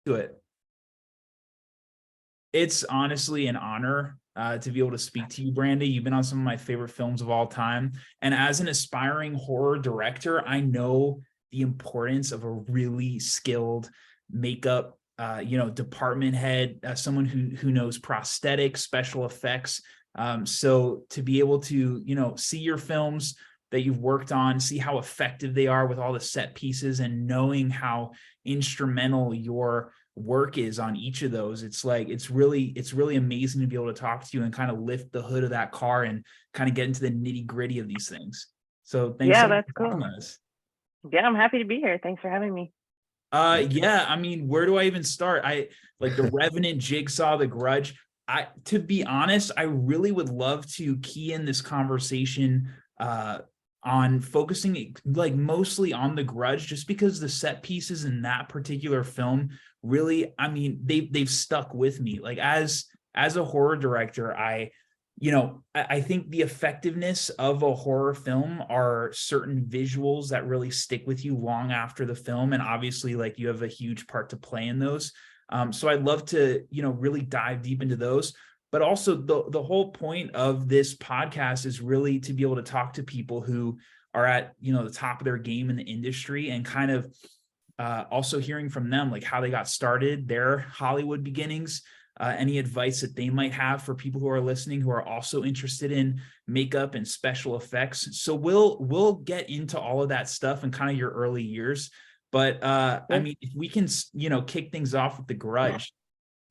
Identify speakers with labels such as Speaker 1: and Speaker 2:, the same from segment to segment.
Speaker 1: to it. It's honestly an honor to be able to speak to you, Brandi. You've been on some of my favorite films of all time. And as an aspiring horror director, I know the importance of a really skilled makeup, department head, someone who knows prosthetics, special effects. So to be able to, see your films that you've worked on, see how effective they are with all the set pieces, and knowing how instrumental your work is on each of those, it's really amazing to be able to talk to you and kind of lift the hood of that car and kind of get into the nitty gritty of these things. So thanks
Speaker 2: Yeah,
Speaker 1: so much
Speaker 2: that's
Speaker 1: for
Speaker 2: cool.
Speaker 1: talking to us.
Speaker 2: Yeah, I'm happy to be here. Thanks for having me.
Speaker 1: Yeah, I mean, where do I even start? I like The Revenant, Jigsaw, The Grudge. To be honest, I really would love to key in this conversation on focusing like mostly on The Grudge, just because the set pieces in that particular film really, I mean, they've stuck with me. Like as a horror director, I think the effectiveness of a horror film are certain visuals that really stick with you long after the film. And obviously, like, you have a huge part to play in those. So I'd love to, really dive deep into those. But also the whole point of this podcast is really to be able to talk to people who are at, the top of their game in the industry, and kind of also hearing from them, like how they got started, their Hollywood beginnings, any advice that they might have for people who are listening who are also interested in makeup and special effects. So we'll get into all of that stuff and kind of your early years. But I mean, if we can, kick things off with The Grudge,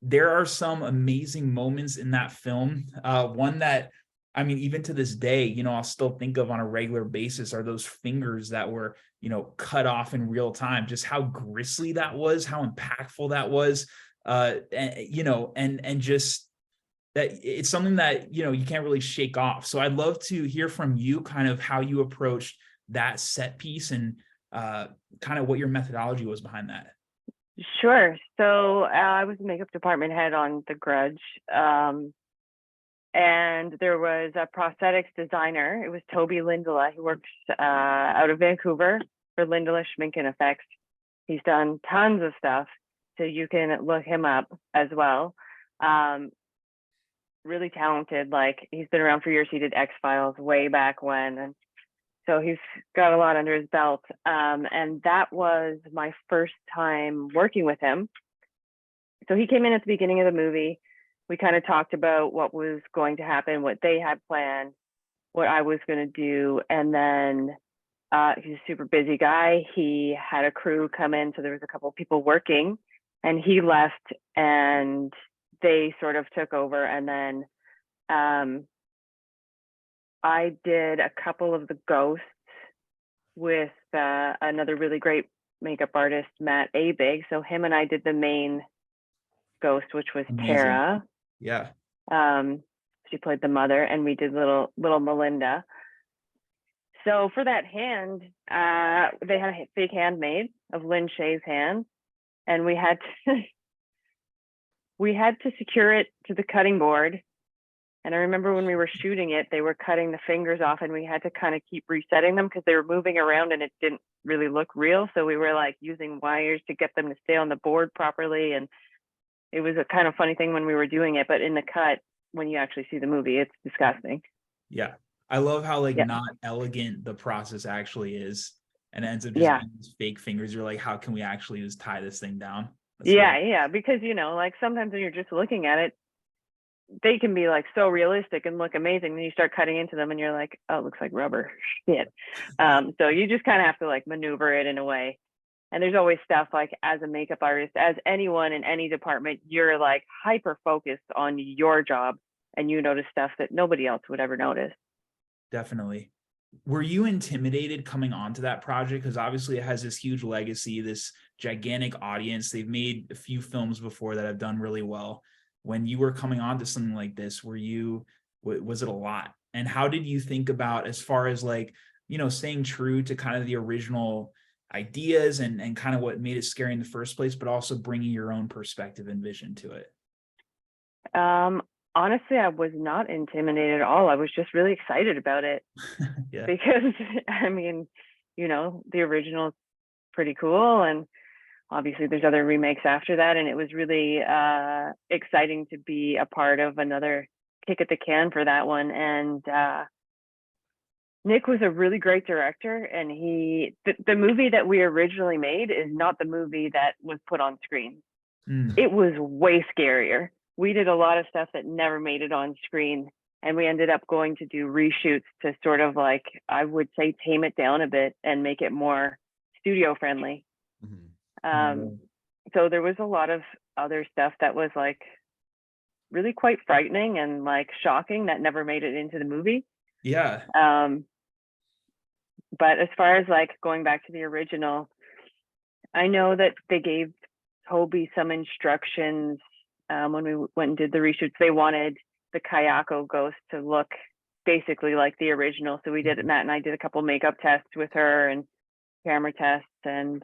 Speaker 1: there are some amazing moments in that film. One that, I mean, even to this day, I'll still think of on a regular basis are those fingers that were, cut off in real time. Just how grisly that was, how impactful that was. And just that it's something that, you can't really shake off. So I'd love to hear from you kind of how you approached that set piece, and kind of what your methodology was behind that.
Speaker 2: Sure. So I was a makeup department head on The Grudge. And there was a prosthetics designer. It was Toby Lindela. He works out of Vancouver for Lindela Schmink and Effects. He's done tons of stuff, so you can look him up as well. Really talented. Like, he's been around for years. He did X-Files way back when, and so he's got a lot under his belt. And that was my first time working with him. So he came in at the beginning of the movie. We kind of talked about what was going to happen, what they had planned, what I was going to do. And then he's a super busy guy. He had a crew come in, so there was a couple of people working, and he left, and they sort of took over. And then I did a couple of the ghosts with another really great makeup artist, Matt Abig. So him and I did the main ghost, which was
Speaker 1: Amazing.
Speaker 2: Tara.
Speaker 1: Yeah.
Speaker 2: She played the mother, and we did little Melinda. So for that hand, they had a fake hand made of Lynn Shea's hand, and we had to secure it to the cutting board. And I remember when we were shooting it, they were cutting the fingers off, and we had to kind of keep resetting them because they were moving around and it didn't really look real. So we were like using wires to get them to stay on the board properly. And it was a kind of funny thing when we were doing it, but in the cut, when you actually see the movie, it's disgusting.
Speaker 1: Yeah. I love how not elegant the process actually is, and it ends up just being these fake fingers. You're like, how can we actually just tie this thing down?
Speaker 2: Yeah. Because, like sometimes when you're just looking at it, they can be like so realistic and look amazing. Then you start cutting into them and you're like, oh, it looks like rubber. Shit. So you just kind of have to like maneuver it in a way. And there's always stuff like, as a makeup artist, as anyone in any department, you're like hyper focused on your job, and you notice stuff that nobody else would ever notice.
Speaker 1: Definitely. Were you intimidated coming onto that project? Because obviously it has this huge legacy, this gigantic audience. They've made a few films before that have done really well. When you were coming on to something like this, was it a lot? And how did you think about, as far as like, staying true to kind of the original ideas and kind of what made it scary in the first place, but also bringing your own perspective and vision to it?
Speaker 2: Honestly, I was not intimidated at all. I was just really excited about it.
Speaker 1: Yeah.
Speaker 2: Because I mean, the original is pretty cool, and obviously there's other remakes after that, and it was really exciting to be a part of another kick at the can for that one. And Nick was a really great director, and the movie that we originally made is not the movie that was put on screen. It was way scarier. We did a lot of stuff that never made it on screen, and we ended up going to do reshoots to sort of like, I would say, tame it down a bit and make it more studio friendly. So there was a lot of other stuff that was like really quite frightening and like shocking that never made it into the movie.
Speaker 1: Yeah.
Speaker 2: But as far as like going back to the original, I know that they gave Toby some instructions when we went and did the reshoots. They wanted the Kayako ghost to look basically like the original. So we did it, Matt and I did a couple makeup tests with her and camera tests, and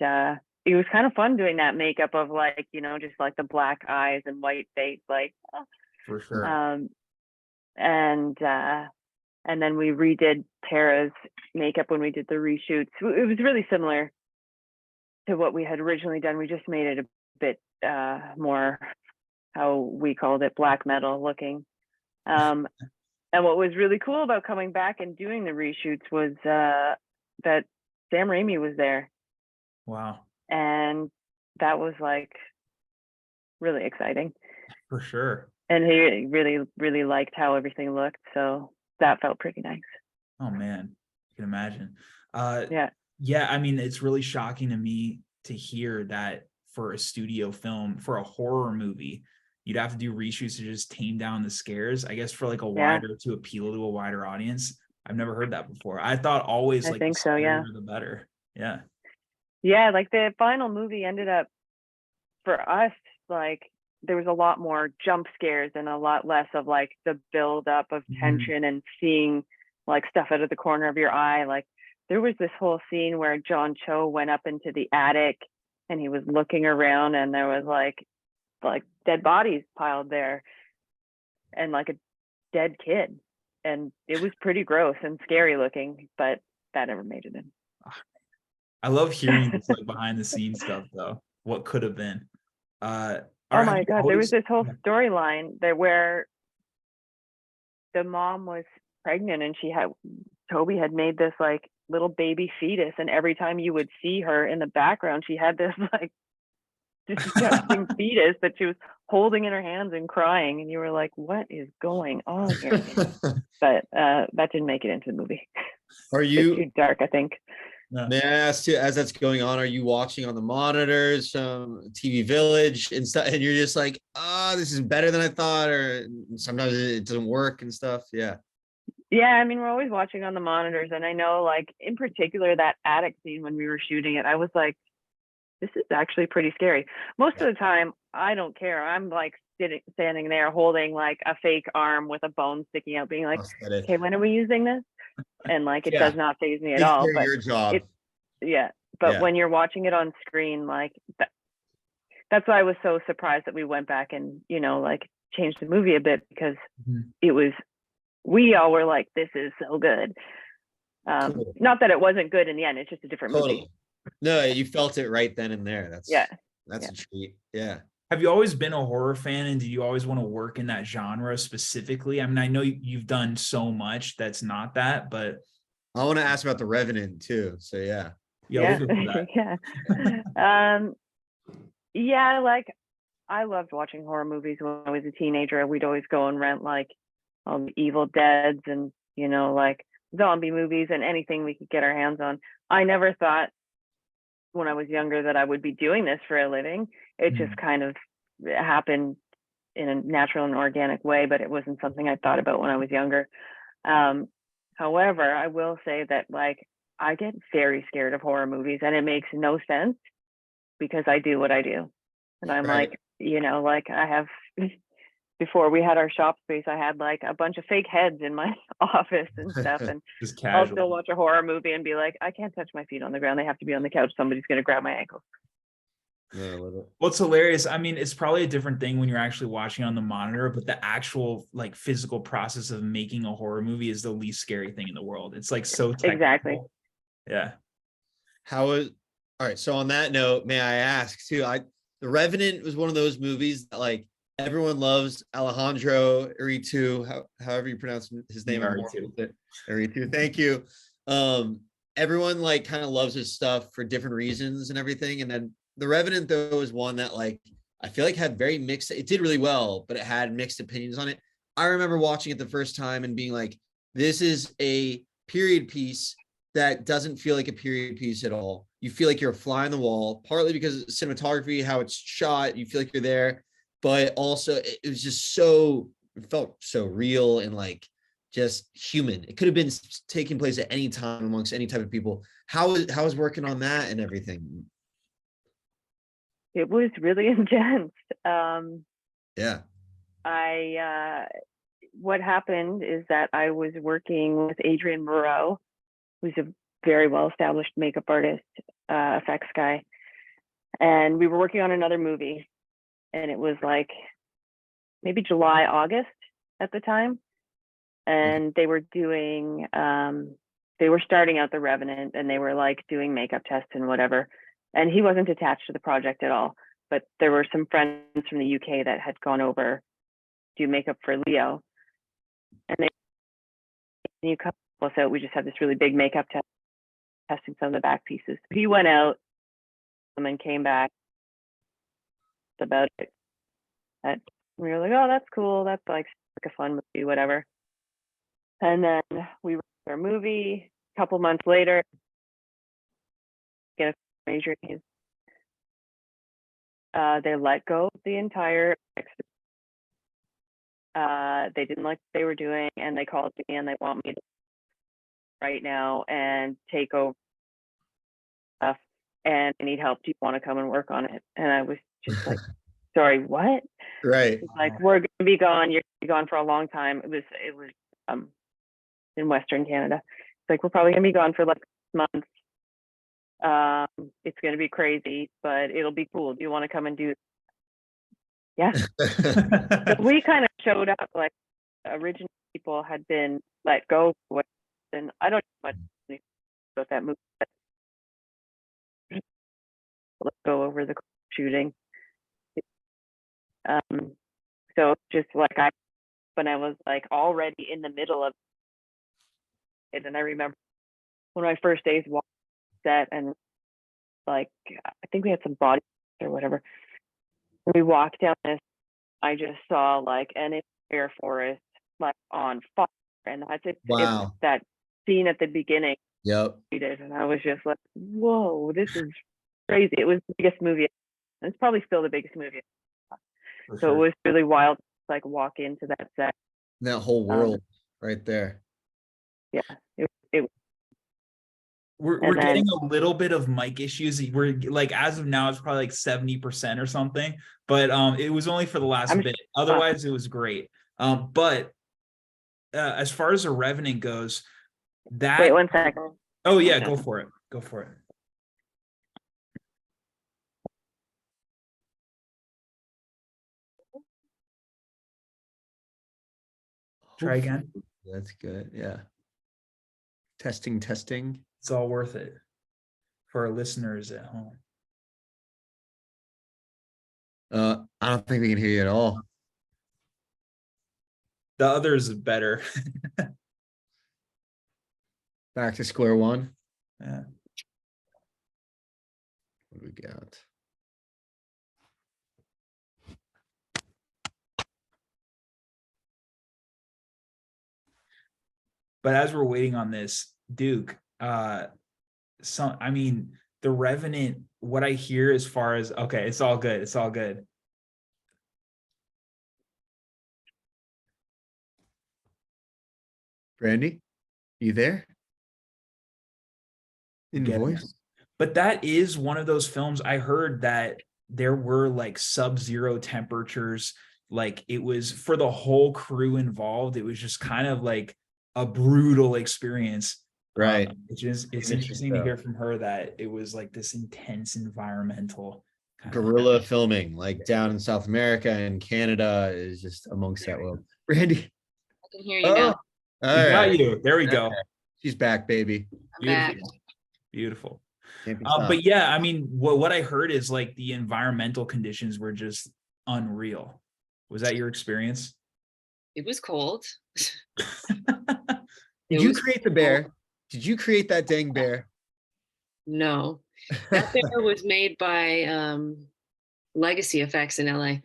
Speaker 2: it was kind of fun doing that makeup of like, you know, just like the black eyes and white face, like
Speaker 1: For sure.
Speaker 2: And then we redid Tara's makeup when we did the reshoots. It was really similar to what we had originally done. We just made it a bit more, how we called it, black metal looking. And what was really cool about coming back and doing the reshoots was that Sam Raimi was there.
Speaker 1: Wow.
Speaker 2: And that was like really exciting.
Speaker 1: For sure.
Speaker 2: And he really, really liked how everything looked. So that felt pretty nice.
Speaker 1: Oh man, you can imagine.
Speaker 2: Yeah.
Speaker 1: I mean, it's really shocking to me to hear that for a studio film, for a horror movie, you'd have to do reshoots to just tame down the scares, I guess, for like to appeal to a wider audience. I've never heard that before. I thought always like, I think so, yeah, the better. Yeah.
Speaker 2: Yeah, like the final movie ended up, for us, like there was a lot more jump scares and a lot less of like the build up of tension and seeing like stuff out of the corner of your eye. Like there was this whole scene where John Cho went up into the attic and he was looking around, and there was like dead bodies piled there and like a dead kid, and it was pretty gross and scary looking, but that never made it in.
Speaker 1: I love hearing this like behind the scenes stuff though. What could have been.
Speaker 2: Oh my God, there was this whole storyline there where the mom was pregnant and Toby had made this like little baby fetus, and every time you would see her in the background, she had this like disgusting fetus that she was holding in her hands and crying, and you were like, what is going on here? But that didn't make it into the movie.
Speaker 3: Are you
Speaker 2: it's too dark, I think.
Speaker 3: May I ask you, as that's going on, are you watching on the monitors from TV Village and stuff, and you're just like, this is better than I thought, or sometimes it doesn't work and stuff? Yeah,
Speaker 2: I mean, we're always watching on the monitors, and I know like in particular that attic scene when we were shooting it, I was like, this is actually pretty scary. Most of the time I don't care. I'm like standing there holding like a fake arm with a bone sticking out, being like, okay, when are we using this? And like it does not faze me at all. But
Speaker 3: your job.
Speaker 2: But when you're watching it on screen, like that's why I was so surprised that we went back and, you know, like changed the movie a bit, because we all were like, this is so good. Not that it wasn't good in the end, it's just a different movie.
Speaker 3: No, you felt it right then and there. That's a treat. Yeah.
Speaker 1: Have you always been a horror fan, and do you always want to work in that genre specifically? I mean, I know you've done so much that's not that, but
Speaker 3: I want to ask about The Revenant too. So yeah.
Speaker 2: Like I loved watching horror movies when I was a teenager. We'd always go and rent like Evil Deads and, you know, like zombie movies and anything we could get our hands on. I never thought when I was younger that I would be doing this for a living. It just kind of happened in a natural and organic way, but it wasn't something I thought about when I was younger. However, I will say that like I get very scared of horror movies, and it makes no sense because I do what I do. And I'm like, you know, like I have, before we had our shop space, I had like a bunch of fake heads in my office and stuff. And I'll still watch a horror movie and be like, I can't touch my feet on the ground. They have to be on the couch. Somebody's going to grab my ankles.
Speaker 3: Yeah,
Speaker 1: well, it's hilarious. I mean, it's probably a different thing when you're actually watching on the monitor, but the actual like physical process of making a horror movie is the least scary thing in the world. It's like so technical.
Speaker 2: Exactly.
Speaker 1: Yeah.
Speaker 3: How is All right. So on that note, may I ask too? The Revenant was one of those movies that like everyone loves. Alejandro Aritu, however you pronounce his name. Aritu. Thank you. Everyone like kind of loves his stuff for different reasons and everything. And then The Revenant though is one that like I feel like had very mixed. It did really well, but it had mixed opinions on it. I remember watching it the first time and being like, "This is a period piece that doesn't feel like a period piece at all. You feel like you're a fly on the wall, partly because of cinematography, how it's shot, you feel like you're there, but also it was just so, it felt so real and like just human. It could have been taking place at any time amongst any type of people. How is working on that and everything?
Speaker 2: It was really intense.
Speaker 3: Yeah.
Speaker 2: What happened is that I was working with Adrian Moreau, who's a very well-established makeup artist, effects guy. And we were working on another movie, and it was like maybe July, August at the time. And they were doing, they were starting out The Revenant, and they were like doing makeup tests and whatever. And he wasn't attached to the project at all, but there were some friends from the UK that had gone over to do makeup for Leo. And you cut us out, we just had this really big makeup test, testing some of the back pieces. He went out and then came back about it. And we were like, oh, that's cool. That's like a fun movie, whatever. And then we wrote our movie. A couple months later, get a major news. They let go of the entire. They didn't like what they were doing, and they called me and they want me to right now and take over stuff, and I need help. Do you want to come and work on it? And I was just like, sorry, what?
Speaker 3: Right.
Speaker 2: It's like, we're gonna be gone. You're gonna be gone for a long time. It was in Western Canada. It's like, we're probably gonna be gone for like 6 months. It's gonna be crazy, but it'll be cool. Do you want to come and do it? Yeah. So we kind of showed up like original people had been let go with, and I don't know much about that movie, but let go over the shooting. So just like when I was like already in the middle of it, and I remember one of my first days walked set, and like I think we had some body or whatever. We walked down this, I just saw like an entire forest like on fire, and that's it.
Speaker 3: Wow.
Speaker 2: It's that scene at the beginning.
Speaker 3: Yep.
Speaker 2: And I was just like, whoa, this is crazy. It was the biggest movie, and it's probably still the biggest movie. So it was really wild to like walk into that set.
Speaker 3: That whole world right there.
Speaker 2: Yeah.
Speaker 1: We're getting a little bit of mic issues. We're like, as of now, it's probably like 70% or something, but it was only for the last bit. Otherwise, it was great. But as far as The Revenant goes, that.
Speaker 2: Wait 1 second.
Speaker 1: Oh yeah, go for it. Go for it. Try again.
Speaker 3: That's good. Yeah. Testing.
Speaker 1: It's all worth it for our listeners at home.
Speaker 3: I don't think we can hear you at all.
Speaker 1: The others is better.
Speaker 3: Back to square one.
Speaker 1: Yeah.
Speaker 3: What do we got?
Speaker 1: But as we're waiting on this, Duke, The Revenant, what I hear as far as, okay, it's all good. It's all good.
Speaker 3: Brandi, you there? In voice?
Speaker 1: But that is one of those films. I heard that there were like sub-zero temperatures. Like it was for the whole crew involved. It was just kind of like a brutal experience.
Speaker 3: Right.
Speaker 1: It's interesting to hear from her that it was like this intense environmental
Speaker 3: guerrilla filming, like down in South America and Canada is just amongst that world. Brandi,
Speaker 4: I can hear you now.
Speaker 1: We got you. There we go.
Speaker 3: She's back, baby.
Speaker 4: I'm back.
Speaker 1: Beautiful.
Speaker 3: Can't be stopped.
Speaker 1: But yeah, I mean, what I heard is like the environmental conditions were just unreal. Was that your experience?
Speaker 4: It was cold.
Speaker 3: Did
Speaker 4: It
Speaker 3: you
Speaker 4: was
Speaker 3: create the
Speaker 4: cold.
Speaker 3: bear? Did you create that dang bear?
Speaker 4: No, that bear was made by Legacy Effects in LA.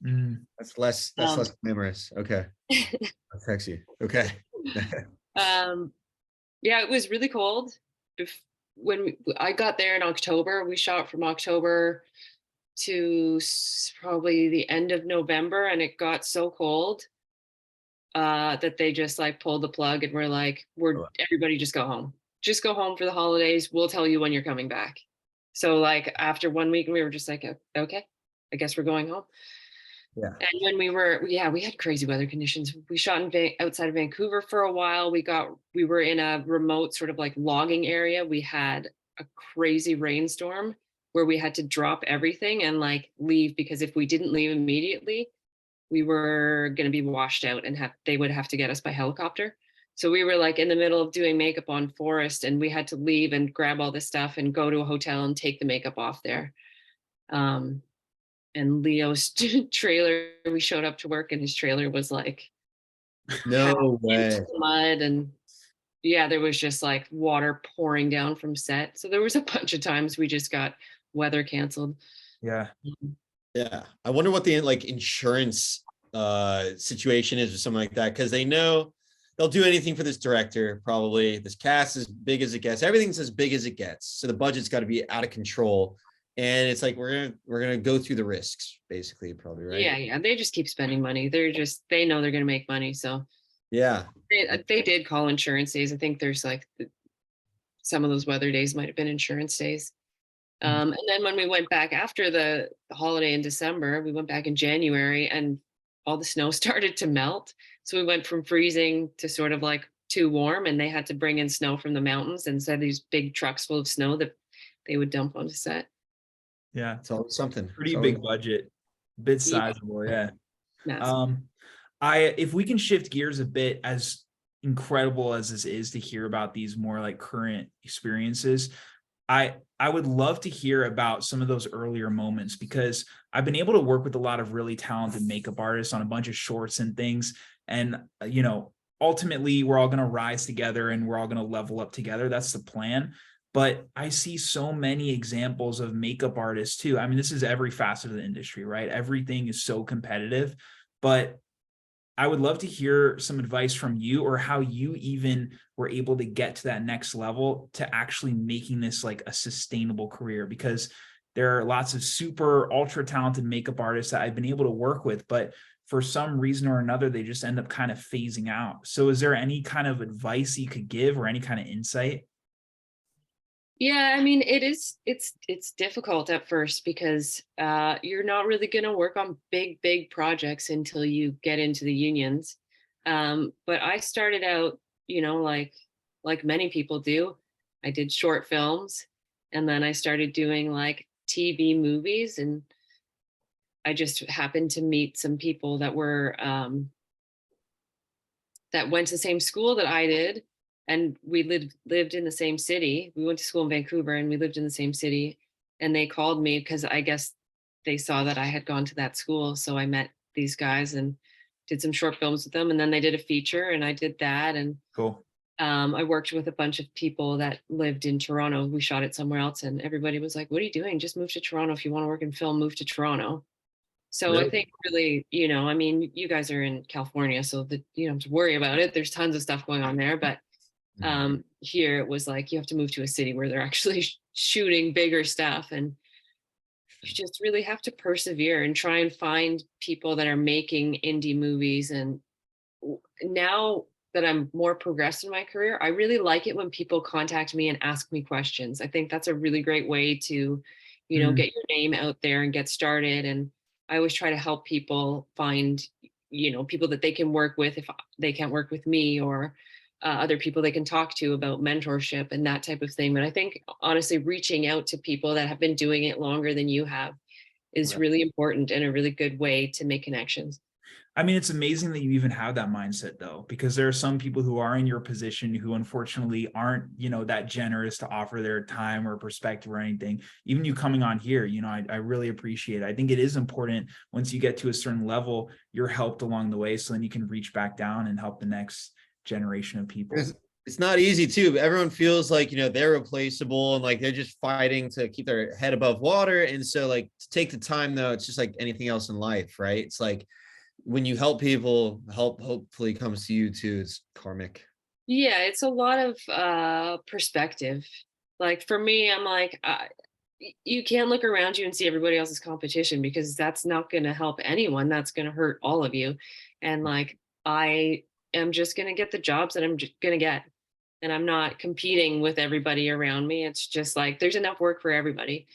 Speaker 1: Mm,
Speaker 3: That's less glamorous. Okay. That's sexy. Okay.
Speaker 4: Yeah, it was really cold. When I got there in October, we shot from October to probably the end of November, and it got so cold that they just like pulled the plug and we're like, everybody just go home. Just go home for the holidays. We'll tell you when you're coming back. So like after 1 week, we were just like, okay, I guess we're going home.
Speaker 3: Yeah.
Speaker 4: And when we had crazy weather conditions. We shot outside of Vancouver for a while. We were in a remote sort of like logging area. We had a crazy rainstorm where we had to drop everything and like leave, because if we didn't leave immediately, we were going to be washed out and they would have to get us by helicopter. So we were like in the middle of doing makeup on forest, and we had to leave and grab all this stuff and go to a hotel and take the makeup off there. And Leo's trailer, we showed up to work and his trailer was like
Speaker 3: No way.
Speaker 4: mud, and yeah, there was just like water pouring down from set. So there was a bunch of times we just got weather canceled.
Speaker 1: yeah.
Speaker 3: Yeah. I wonder what the like insurance situation is or something like that, because they know they'll do anything for this director. Probably this cast is big as it gets. Everything's as big as it gets. So the budget's got to be out of control. And it's like we're gonna go through the risks, basically, probably, right?
Speaker 4: Yeah. They just keep spending money. They know they're gonna make money. So
Speaker 3: Yeah.
Speaker 4: they did call insurance days. I think there's like some of those weather days might have been insurance days. And then when we went back after the holiday in December, we went back in January and all the snow started to melt. So we went from freezing to sort of like too warm, and they had to bring in snow from the mountains and set these big trucks full of snow that they would dump onto set.
Speaker 1: Yeah.
Speaker 3: It's always something.
Speaker 1: Pretty big budget, bit sizable. Yeah.
Speaker 4: Massive.
Speaker 1: If we can shift gears a bit, as incredible as this is to hear about these more like current experiences, I would love to hear about some of those earlier moments, because I've been able to work with a lot of really talented makeup artists on a bunch of shorts and things. And, ultimately we're all going to rise together and we're all going to level up together. That's the plan. But I see so many examples of makeup artists too. I mean, this is every facet of the industry, right? Everything is so competitive, but I would love to hear some advice from you, or how you even were able to get to that next level to actually making this like a sustainable career, because there are lots of super ultra talented makeup artists that I've been able to work with, but for some reason or another, they just end up kind of phasing out. So is there any kind of advice you could give, or any kind of insight?
Speaker 4: Yeah, I mean, it's difficult at first, because you're not really going to work on big projects until you get into the unions. But I started out, like many people do. I did short films, and then I started doing like TV movies, and I just happened to meet some people that were that went to the same school that I did, and we lived in the same city. We went to school in Vancouver and we lived in the same city, and they called me because I guess they saw that I had gone to that school. So I met these guys and did some short films with them, and then they did a feature and I did that. And
Speaker 1: Cool.
Speaker 4: I worked with a bunch of people that lived in Toronto. We shot it somewhere else, and everybody was like, what are you doing? Just move to Toronto. If you want to work in film, move to Toronto. So
Speaker 1: Really?
Speaker 4: I think really, I mean, you guys are in California, so that you don't have to worry about it. There's tons of stuff going on there. But here it was like, you have to move to a city where they're actually shooting bigger stuff. And you just really have to persevere and try and find people that are making indie movies. And now that I'm more progressed in my career, I really like it when people contact me and ask me questions. I think that's a really great way to, get your name out there and get started. And I always try to help people find, people that they can work with if they can't work with me, or other people they can talk to about mentorship and that type of thing. But I think honestly, reaching out to people that have been doing it longer than you have is really important and a really good way to make connections.
Speaker 1: I mean, it's amazing that you even have that mindset though, because there are some people who are in your position who unfortunately aren't, that generous to offer their time or perspective or anything. Even you coming on here, I really appreciate it. I think it is important once you get to a certain level, you're helped along the way. So then you can reach back down and help the next generation of people.
Speaker 3: It's not easy too. Everyone feels like, they're replaceable and like they're just fighting to keep their head above water. And so like to take the time though, it's just like anything else in life, right? It's like when you help people, help hopefully comes to you too. It's karmic.
Speaker 4: Yeah, it's a lot of perspective. Like for me, I'm like, you can't look around you and see everybody else's competition, because that's not going to help anyone. That's going to hurt all of you. And like, I am just going to get the jobs that I'm going to get. And I'm not competing with everybody around me. It's just like, there's enough work for everybody.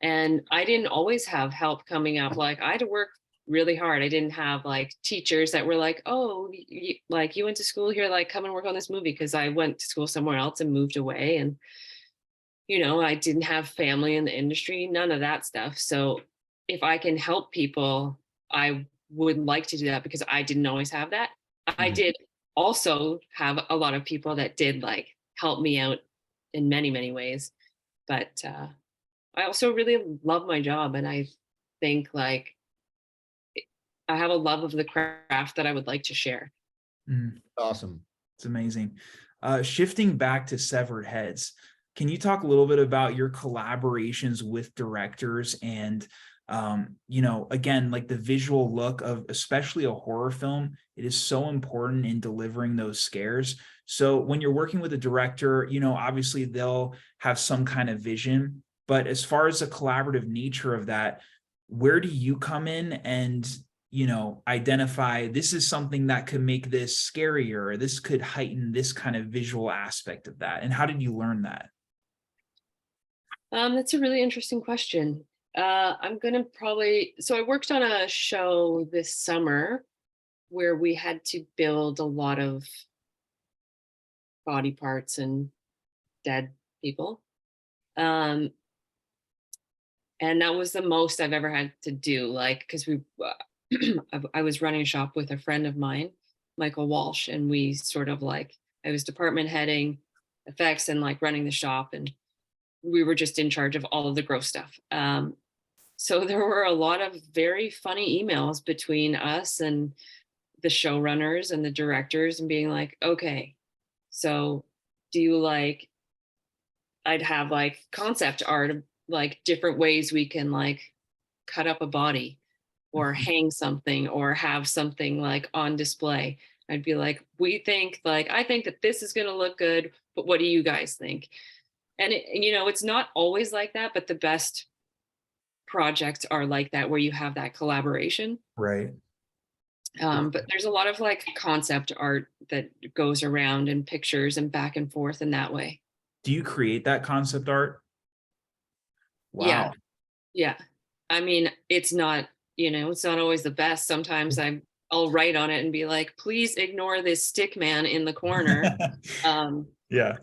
Speaker 4: And I didn't always have help coming up. Like I had to work really hard. I didn't have like teachers that were like, oh, you went to school here, like come and work on this movie, because I went to school somewhere else and moved away. And I didn't have family in the industry, none of that stuff. So if I can help people, I would like to do that, because I didn't always have that. I did also have a lot of people that did like help me out in many, many ways. But I also really love my job. And I think like I have a love of the craft that I would like to share.
Speaker 3: Awesome.
Speaker 1: It's amazing. Shifting back to Severed Heads, can you talk a little bit about your collaborations with directors and, again, like the visual look of especially a horror film? It is so important in delivering those scares. So when you're working with a director, obviously they'll have some kind of vision, but as far as the collaborative nature of that, where do you come in and identify this is something that could make this scarier, or this could heighten this kind of visual aspect of that? And how did you learn that?
Speaker 4: That's a really interesting question. I'm gonna so I worked on a show this summer where we had to build a lot of body parts and dead people. And that was the most I've ever had to do, like, because I was running a shop with a friend of mine, Michael Walsh, and we sort of like, I was department heading effects and like running the shop, and we were just in charge of all of the gross stuff. So there were a lot of very funny emails between us and the showrunners and the directors, and being like, okay, so do you like, I'd have like concept art of like different ways we can like cut up a body or hang something or have something like on display. I'd be like, I think that this is going to look good, but what do you guys think? And it's not always like that, but the best projects are like that, where you have that collaboration.
Speaker 1: Right.
Speaker 4: But there's a lot of like concept art that goes around, and pictures and back and forth in that way.
Speaker 1: Do you create that concept art? Wow.
Speaker 4: Yeah. I mean, it's not always the best. Sometimes I'll write on it and be like, please ignore this stick man in the corner.
Speaker 1: Yeah.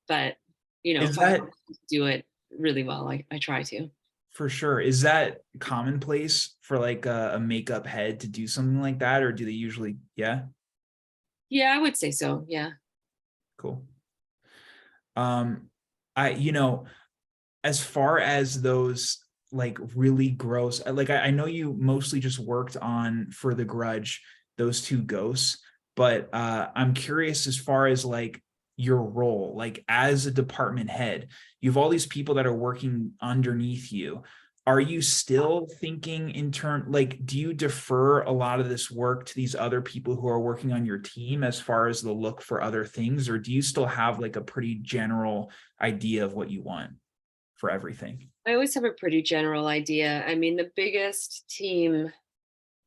Speaker 4: But if I do it really well, I try to.
Speaker 1: For sure. Is that commonplace for like a makeup head to do something like that? Or do they usually, yeah,
Speaker 4: I would say so. Yeah.
Speaker 1: Cool. As far as those like really gross, like I know you mostly just worked on For the Grudge, those two ghosts, but I'm curious as far as like your role, like as a department head, you have all these people that are working underneath you. Are you still thinking in turn, like, do you defer a lot of this work to these other people who are working on your team as far as the look for other things? Or do you still have like a pretty general idea of what you want for everything?
Speaker 4: I always have a pretty general idea. I mean, the biggest team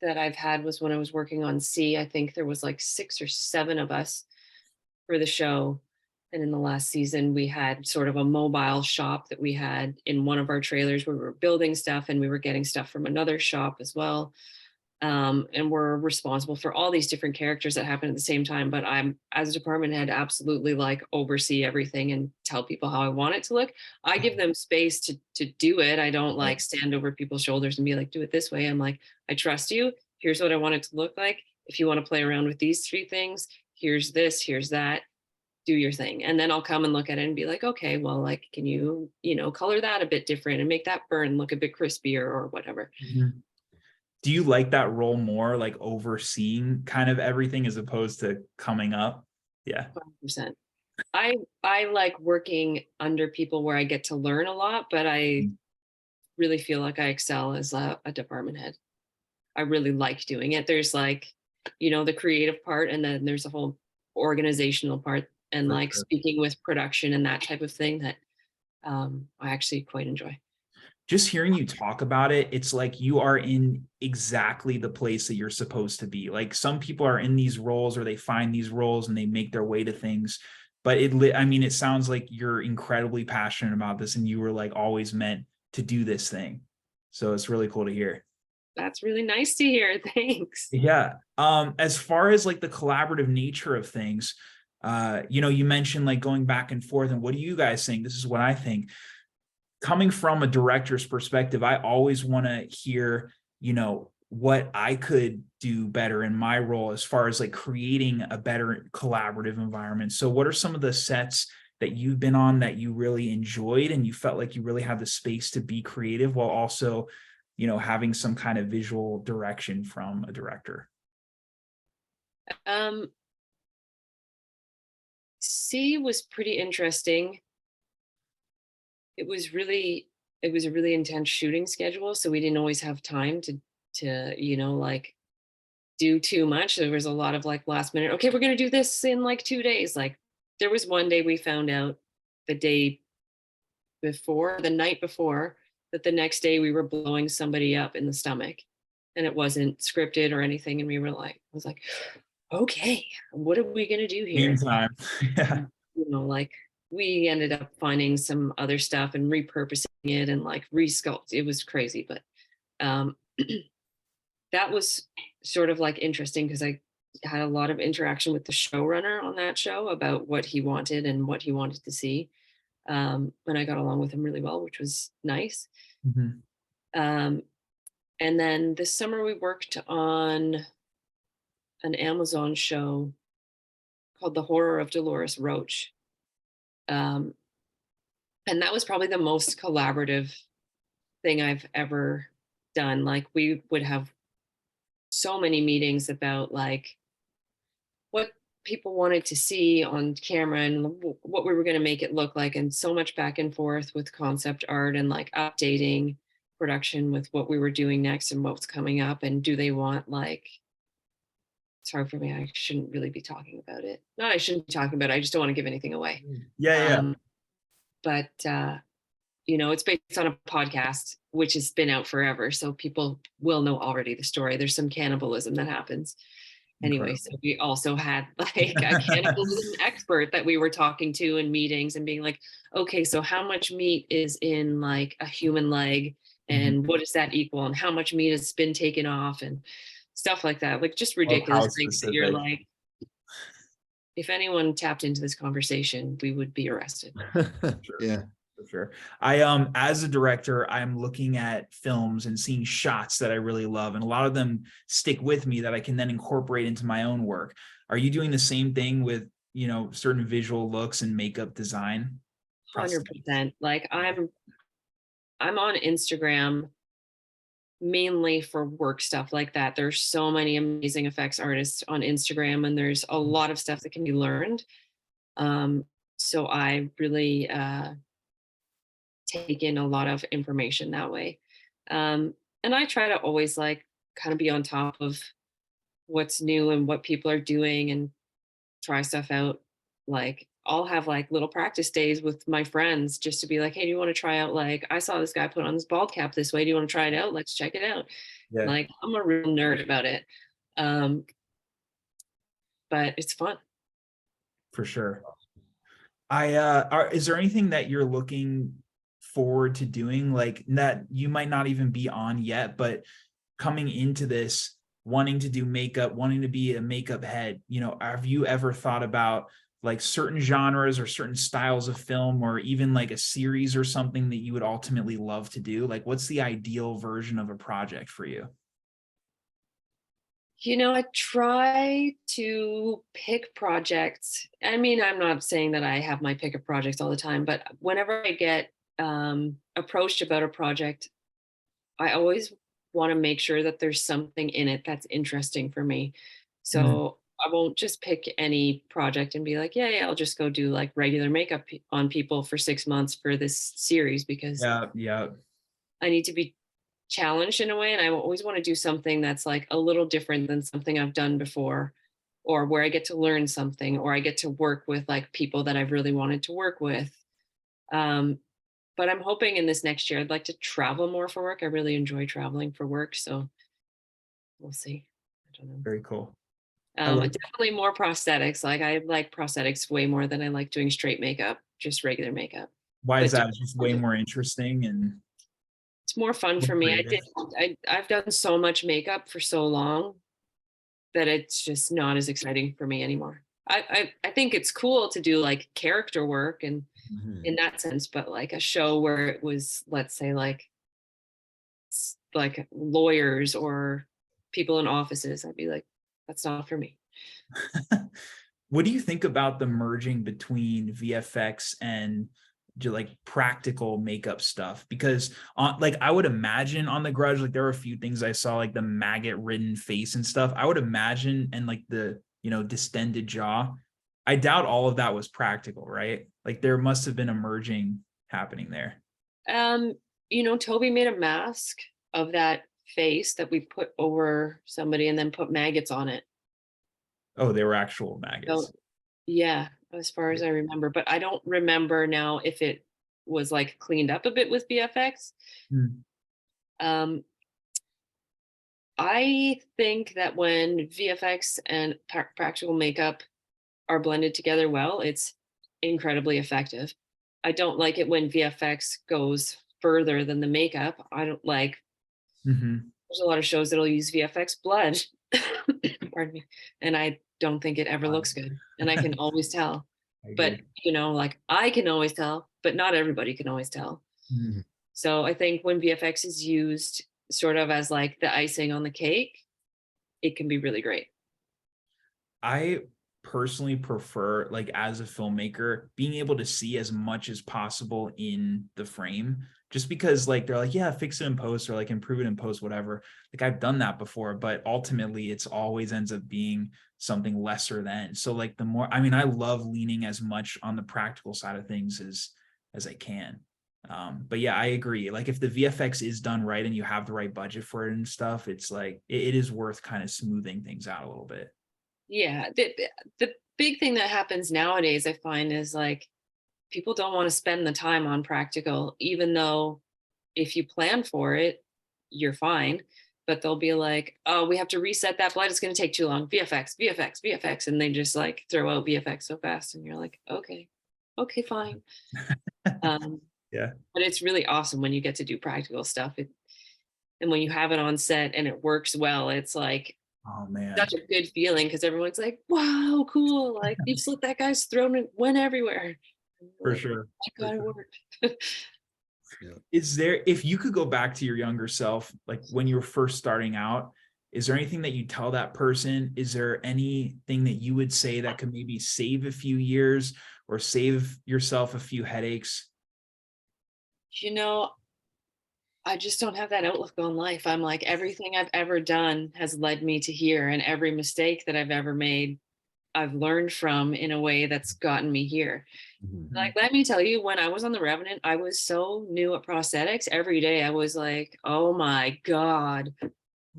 Speaker 4: that I've had was when I was working on C. I think there was like 6 or 7 of us for the show. And in the last season, we had sort of a mobile shop that we had in one of our trailers where we were building stuff, and we were getting stuff from another shop as well. And we're responsible for all these different characters that happen at the same time. But I'm, as a department head, absolutely like oversee everything and tell people how I want it to look. I give them space to do it. I don't like stand over people's shoulders and be like, do it this way. I'm like, I trust you. here's what I want it to look like. If you want to play around with these 3 things, here's this, here's that, do your thing. And then I'll come and look at it and be like, okay, well, like, can you, color that a bit different and make that burn look a bit crispier or whatever.
Speaker 1: Mhm. Do you like that role more, like overseeing kind of everything as opposed to coming up? Yeah.
Speaker 4: 100%. I like working under people where I get to learn a lot, but I really feel like I excel as a department head. I really like doing it. There's like, the creative part, and then there's a whole organizational part, and
Speaker 1: For
Speaker 4: like
Speaker 1: sure.
Speaker 4: speaking with production and that type of thing that I actually quite enjoy.
Speaker 1: Just hearing you talk about it, it's like you are in exactly the place that you're supposed to be. Like some people are in these roles, or they find these roles and they make their way to things. But it sounds like you're incredibly passionate about this, and you were like always meant to do this thing. So it's really cool to hear.
Speaker 4: That's really nice to hear. Thanks.
Speaker 1: Yeah. As far as like the collaborative nature of things, you mentioned like going back and forth, and what do you guys think? This is what I think. Coming from a director's perspective, I always want to hear, what I could do better in my role as far as like creating a better collaborative environment. So what are some of the sets that you've been on that you really enjoyed and you felt like you really have the space to be creative while also, having some kind of visual direction from a director?
Speaker 4: C was pretty interesting. It was a really intense shooting schedule, so we didn't always have time to like do too much. There was a lot of like last minute, okay, we're going to do this in like 2 days. Like there was one day we found out the night before, that the next day we were blowing somebody up in the stomach, and it wasn't scripted or anything. And I was like, okay, what are we going to do here?
Speaker 1: Game time. Yeah.
Speaker 4: Like we ended up finding some other stuff and repurposing it and like resculpt. It was crazy, but that was sort of like interesting because I had a lot of interaction with the showrunner on that show about what he wanted and what he wanted to see. And I got along with him really well, which was nice.
Speaker 1: Mhm.
Speaker 4: And then this summer we worked on an Amazon show called The Horror of Dolores Roach. And that was probably the most collaborative thing I've ever done. Like we would have so many meetings about like what people wanted to see on camera and what we were going to make it look like, and so much back and forth with concept art and like updating production with what we were doing next and what's coming up, and do they want like, it's hard for me, I shouldn't really be talking about it. No, I shouldn't be talking about it, I just don't want to give anything away.
Speaker 1: Yeah.
Speaker 4: But it's based on a podcast which has been out forever, so people will know already the story. There's some cannibalism that happens anyway. So we also had like a cannibalism expert that we were talking to in meetings and being like, okay, so how much meat is in like a human leg, and what does that equal, and how much meat has been taken off, and stuff like that. Like just ridiculous things that you're like, if anyone tapped into this conversation, we would be arrested.
Speaker 1: Sure.
Speaker 3: Yeah.
Speaker 1: For sure. As a director, I'm looking at films and seeing shots that I really love, and a lot of them stick with me that I can then incorporate into my own work. Are you doing the same thing with, certain visual looks and makeup design?
Speaker 4: 100%. Like I'm on Instagram mainly for work stuff like that. There's so many amazing effects artists on Instagram, and there's a lot of stuff that can be learned. So I really take in a lot of information that way. And I try to always like kind of be on top of what's new and what people are doing and try stuff out. Like I'll have like little practice days with my friends just to be like, hey, do you want to try out? Like I saw this guy put on this bald cap this way. Do you want to try it out? Let's check it out.
Speaker 1: Yeah.
Speaker 4: Like I'm a real nerd about it. But it's fun.
Speaker 1: For sure. Is there anything that you're looking forward to doing, like that you might not even be on yet, but coming into this, wanting to do makeup, wanting to be a makeup head, have you ever thought about like certain genres or certain styles of film, or even like a series or something that you would ultimately love to do? Like what's the ideal version of a project for you?
Speaker 4: I try to pick projects. I mean, I'm not saying that I have my pick of projects all the time, but whenever I get approached about a project, I always want to make sure that there's something in it that's interesting for me.
Speaker 1: Mm,
Speaker 4: So I won't just pick any project and be like, yeah, I'll just go do like regular makeup on people for 6 months for this series, because
Speaker 1: yeah, yeah.
Speaker 4: I need to be challenged in a way. And I always want to do something that's like a little different than something I've done before, or where I get to learn something, or I get to work with like people that I've really wanted to work with. Um, but I'm hoping in this next year, I'd like to travel more for work. I really enjoy traveling for work. So we'll see. I don't know.
Speaker 1: Very cool. I love.
Speaker 4: Definitely more prosthetics. Like I like prosthetics way more than I like doing straight makeup, just regular makeup.
Speaker 1: Why is
Speaker 4: But
Speaker 1: that? It's just way more interesting and
Speaker 4: it's more fun
Speaker 1: more
Speaker 4: for me.
Speaker 1: creative.
Speaker 4: I've done so much makeup for so long that it's just not as exciting for me anymore. I think it's cool to do like character work and
Speaker 3: Mhm.
Speaker 4: in that sense, but like a show where it was, let's say, like lawyers or people in offices, I'd be like, that's not for me.
Speaker 1: What do you think about the merging between VFX and like practical makeup stuff? Because on like I would imagine on The Grudge, like there were a few things I saw, like the maggot-ridden face and stuff. I would imagine, and like the distended jaw. I doubt all of that was practical, right? Like there must have been a merging happening there.
Speaker 4: Um, Toby made a mask of that face that we put over somebody and then put maggots on it.
Speaker 1: Oh, they were actual maggots.
Speaker 4: So yeah, as far as I remember, but I don't remember now if it was like cleaned up a bit with VFX.
Speaker 1: Hmm.
Speaker 4: Um, I think that when VFX and practical makeup are blended together well, it's incredibly effective. I don't like it when VFX goes further than the makeup. I don't like,
Speaker 1: Mhm.
Speaker 4: there's a lot of shows that'll use VFX blood, pardon me, and I don't think it ever looks good. And I can always tell.
Speaker 1: I
Speaker 4: But,
Speaker 1: agree.
Speaker 4: like I can always tell, but not everybody can always tell.
Speaker 1: Mhm.
Speaker 4: So I think when VFX is used sort of as like the icing on the cake, it can be really great.
Speaker 1: I personally prefer, like, as a filmmaker, being able to see as much as possible in the frame, just because like they're like, yeah, fix it in post or like improve it in post, whatever. Like I've done that before, but ultimately it's always ends up being something lesser than. So like the more, I mean, I love leaning as much on the practical side of things as I can. But yeah, I agree. Like if the VFX is done right and you have the right budget for it and stuff, it's like it is worth kind of smoothing things out a little bit.
Speaker 4: Yeah. The big thing that happens nowadays, I find, is like people don't want to spend the time on practical, even though if you plan for it, you're fine. But they'll be like, oh, we have to reset that blood. It's going to take too long. VFX, VFX, VFX. And they just like throw out VFX so fast. And you're like, okay, fine.
Speaker 1: Yeah.
Speaker 4: But it's really awesome when you get to do practical stuff. And when you have it on set and it works well, it's like
Speaker 1: Oh man.
Speaker 4: such a good feeling because everyone's like, wow, cool. Like you slit that guy's throat and it went everywhere. And you're
Speaker 1: For
Speaker 4: like,
Speaker 1: sure.
Speaker 4: my
Speaker 1: For
Speaker 4: God, it
Speaker 1: sure.
Speaker 4: worked.
Speaker 1: Is there, if you could go back to your younger self, like when you were first starting out, is there anything that you tell that person? Is there anything that you would say that could maybe save a few years or save yourself a few headaches?
Speaker 4: You know, I just don't have that outlook on life. I'm like, everything I've ever done has led me to here, and every mistake that I've ever made, I've learned from in a way that's gotten me here.
Speaker 3: Mhm.
Speaker 4: Like, let me tell you, when I was on the Revenant, I was so new at prosthetics. Every day I was like, oh my God,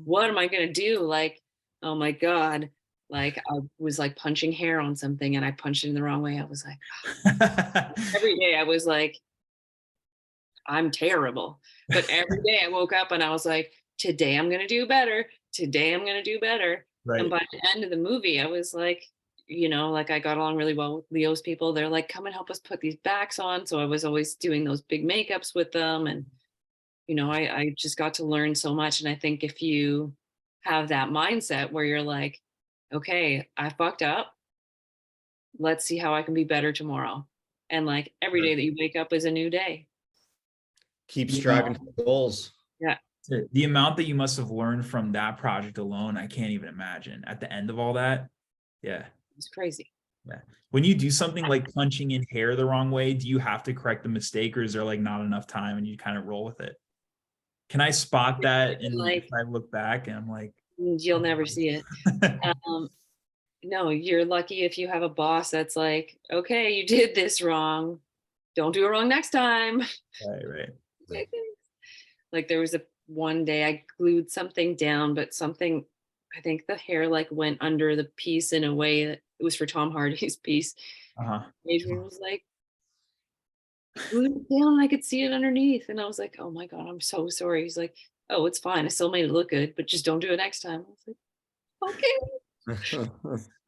Speaker 4: what am I going to do? Like, oh my God. Like, I was like punching hair on something and I punched it in the wrong way. I was like, every day I was like, I'm terrible. But every day I woke up and I was like, today I'm going to do better. Today I'm going to do better. And
Speaker 1: Right.
Speaker 4: by the end of the movie, I was like, like I got along really well with Leo's people. They're like, come and help us put these backs on. So I was always doing those big makeups with them. And, I just got to learn so much. And I think if you have that mindset where you're like, okay, I fucked up. Let's see how I can be better tomorrow. And like every day that you wake up is a new day.
Speaker 3: Keep
Speaker 1: You know,
Speaker 3: striving for goals.
Speaker 4: Yeah.
Speaker 1: The amount that you must have learned from that project alone, I can't even imagine at the end of all that. Yeah.
Speaker 4: It's crazy.
Speaker 1: Yeah. When you do something like punching in hair the wrong way, do you have to correct the mistake, or is there like not enough time and you kind of roll with it? Can I spot that? And
Speaker 4: Like,
Speaker 1: if I look back and I'm like,
Speaker 4: you'll never see it. No, you're lucky if you have a boss that's like, okay, you did this wrong. Don't do it wrong next time.
Speaker 1: right.
Speaker 4: Like there was a one day I glued something down, but something, I think the hair like went under the piece in a way that it was for Tom Hardy's piece.
Speaker 1: Uh-huh.
Speaker 4: Adrian was like, glued it down and I could see it underneath. And I was like, oh my God, I'm so sorry. He's like, oh, it's fine. I still made it look good, but just don't do it next time. I was like, okay.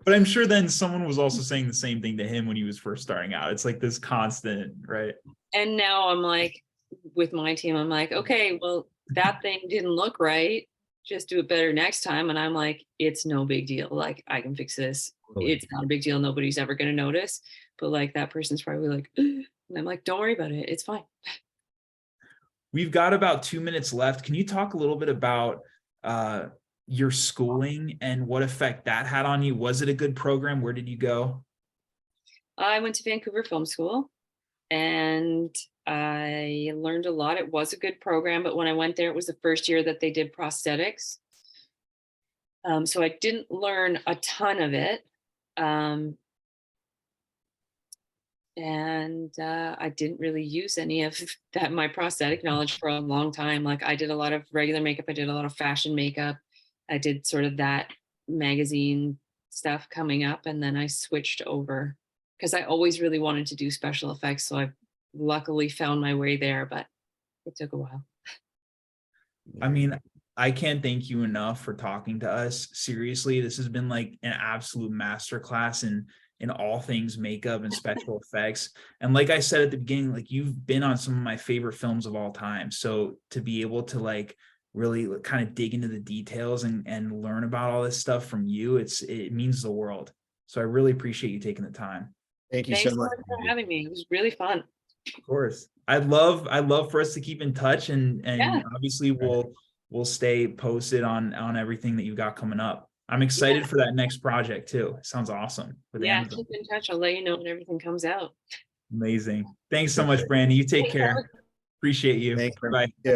Speaker 1: But I'm sure then someone was also saying the same thing to him when he was first starting out. It's like this constant, right?
Speaker 4: And now I'm like, with my team, I'm like, okay, well, that thing didn't look right. Just do it better next time. And I'm like, it's no big deal. Like, I can fix this. It's not a big deal. Nobody's ever going to notice. But like, that person's probably like, and I'm like, don't worry about it. It's fine.
Speaker 1: We've got about 2 minutes left. Can you talk a little bit about your schooling and what effect that had on you? Was it a good program? Where did you go?
Speaker 4: I went to Vancouver Film School and I learned a lot. It was a good program, but when I went there, it was the first year that they did prosthetics. So I didn't learn a ton of it. And I didn't really use any of that, my prosthetic knowledge, for a long time. Like I did a lot of regular makeup. I did a lot of fashion makeup. I did sort of that magazine stuff coming up. And then I switched over because I always really wanted to do special effects. So I luckily found my way there, but it took a while.
Speaker 1: I mean, I can't thank you enough for talking to us. Seriously, this has been like an absolute masterclass in all things makeup and special effects. And like I said at the beginning, like you've been on some of my favorite films of all time. So to be able to like really kind of dig into the details and learn about all this stuff from you, it means the world. So I really appreciate you taking the time.
Speaker 3: Thank you
Speaker 4: Thanks
Speaker 3: so much.
Speaker 4: for having me. It was really fun.
Speaker 1: Of course. I'd love for us to keep in touch and
Speaker 4: Yeah.
Speaker 1: obviously we'll stay posted on everything that you got coming up. I'm excited for that next project too. It sounds awesome. With
Speaker 4: Yeah,
Speaker 1: Amazon.
Speaker 4: keep in touch. I'll let you know when everything comes out.
Speaker 1: Amazing. Thanks so much, Brandi. You take care. Appreciate you.
Speaker 3: Thanks.
Speaker 1: Bye.
Speaker 3: Yeah.